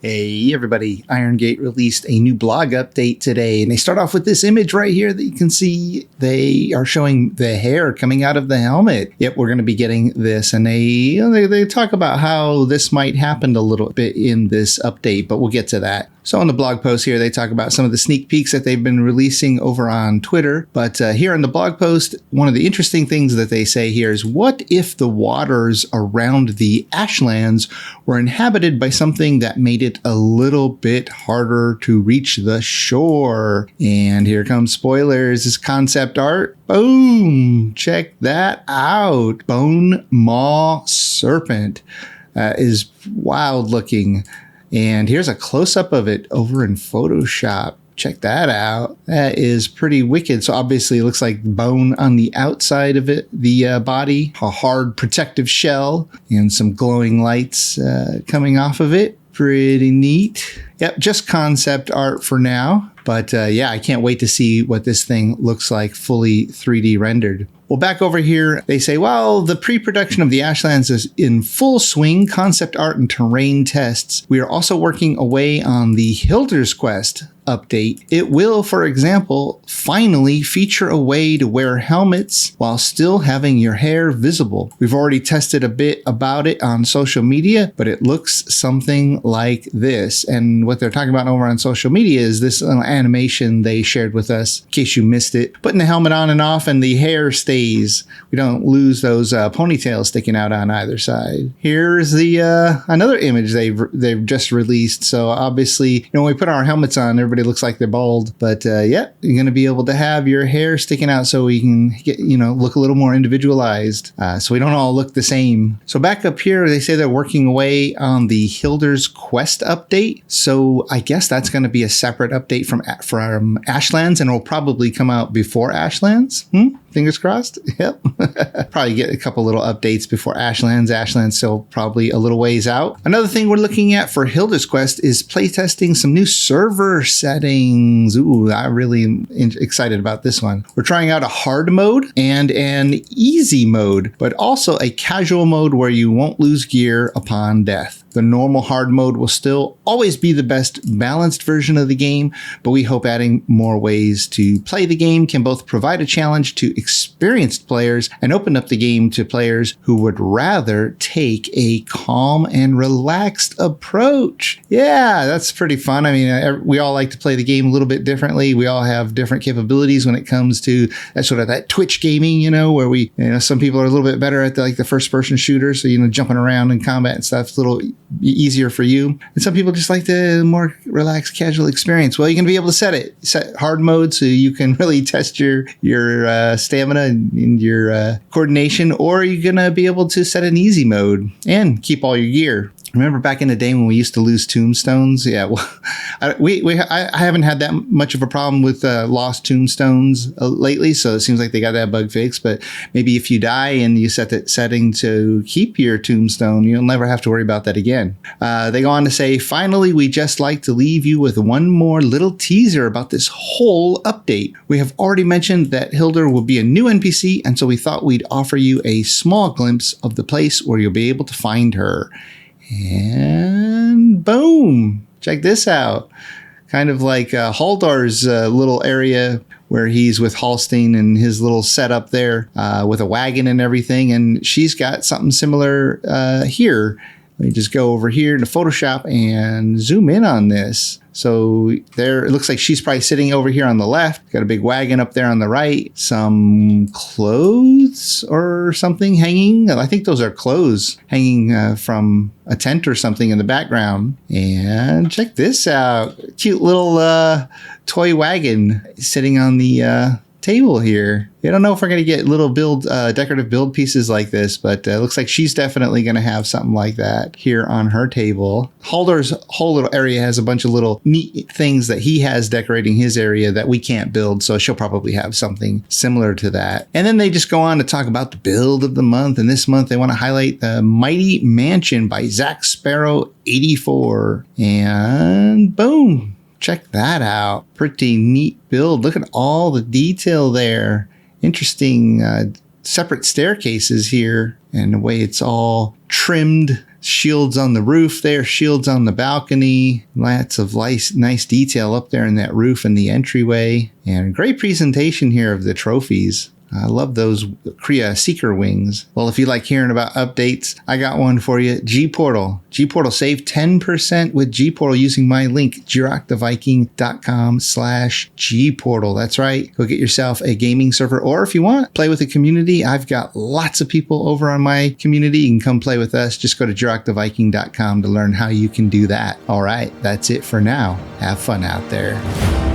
Hey everybody, Iron Gate released a new blog update today, and they start off with this image right here that you can see. They are showing the hair coming out of the helmet. Yep, we're going to be getting this, and they talk about how this might happen a little bit in this update, but we'll get to that. So on the blog post here, they talk about some of the sneak peeks that they've been releasing over on Twitter. But here in the blog post, one of the interesting things that they say here is, what if the waters around the Ashlands were inhabited by something that made it a little bit harder to reach the shore? And here comes spoilers. This concept art. Boom! Check that out. Bone Maw Serpent is wild looking. And here's a close-up of it over in Photoshop. Check that out. That is pretty wicked. So obviously it looks like bone on the outside of it, the body, a hard protective shell, and some glowing lights coming off of it. Pretty neat. Yep, just concept art for now. But yeah, I can't wait to see what this thing looks like fully 3D rendered. Well, back over here, they say, well, the pre-production of the Ashlands is in full swing, concept art and terrain tests. We are also working away on the Hilder's Quest update. It will, for example, finally feature a way to wear helmets while still having your hair visible. We've already tested a bit about it on social media, but it looks something like this. And what they're talking about over on social media is this little animation they shared with us, in case you missed it. Putting the helmet on and off and the hair stays. We don't lose those ponytails sticking out on either side. Here's the another image they've just released. So obviously, when we put our helmets on, everybody looks like they're bald, but yeah, you're going to be able to have your hair sticking out so we can get, look a little more individualized, so we don't all look the same. So back up here, they say they're working away on the Hilder's Quest update. So I guess that's going to be a separate update from Ashlands, and it'll probably come out before Ashlands. Fingers crossed. Yep. Probably get a couple little updates before Ashlands. Ashlands still probably a little ways out. Another thing we're looking at for Hilder's Quest is playtesting some new server settings. Ooh, I'm really excited about this one. We're trying out a hard mode and an easy mode, but also a casual mode where you won't lose gear upon death. The normal hard mode will still always be the best balanced version of the game, but we hope adding more ways to play the game can both provide a challenge to experienced players and open up the game to players who would rather take a calm and relaxed approach. Yeah, that's pretty fun. I mean, we all like to play the game a little bit differently. We all have different capabilities when it comes to that Twitch gaming, where we, some people are a little bit better at the first person shooter. So, jumping around in combat and stuff, a little easier for you. And some people just like the more relaxed, casual experience. Well, you're going to be able to set hard mode so you can really test your stamina and your coordination, or you're going to be able to set an easy mode and keep all your gear. Remember back in the day when we used to lose tombstones? Yeah, well, I haven't had that much of a problem with lost tombstones lately, so it seems like they got that bug fixed. But maybe if you die and you set that setting to keep your tombstone, you'll never have to worry about that again. They go on to say, finally, we just like to leave you with one more little teaser about this whole update. We have already mentioned that Hilder will be a new NPC, and so we thought we'd offer you a small glimpse of the place where you'll be able to find her. And boom, check this out. Kind of like Hilder's little area where he's with Holstein and his little setup there with a wagon and everything. And she's got something similar here. Let me just go over here to Photoshop and zoom in on this. So there, it looks like she's probably sitting over here on the left. Got a big wagon up there on the right. Some clothes or something hanging. I think those are clothes hanging from a tent or something in the background. And check this out. Cute little toy wagon sitting on the table here. I don't know if we're going to get little decorative build pieces like this, but it looks like she's definitely going to have something like that here on her table. Hilder's whole little area has a bunch of little neat things that he has decorating his area that we can't build, so she'll probably have something similar to that. And then they just go on to talk about the build of the month, and this month they want to highlight the Mighty Mansion by Zach Sparrow 84. And boom! Check that out. Pretty neat build. Look at all the detail there. Interesting separate staircases here and the way it's all trimmed Shields on the roof there, shields on the balcony. Lots of nice detail up there in that roof and the entryway. And great presentation here of the trophies. I love those Kriya Seeker wings. Well, if you like hearing about updates, I got one for you. G-Portal. G-Portal, save 10% with G-Portal using my link, jiroctheviking.com/G-Portal. That's right. Go get yourself a gaming server, or if you want, play with a community. I've got lots of people over on my community. You can come play with us. Just go to jiroctheviking.com to learn how you can do that. All right, that's it for now. Have fun out there.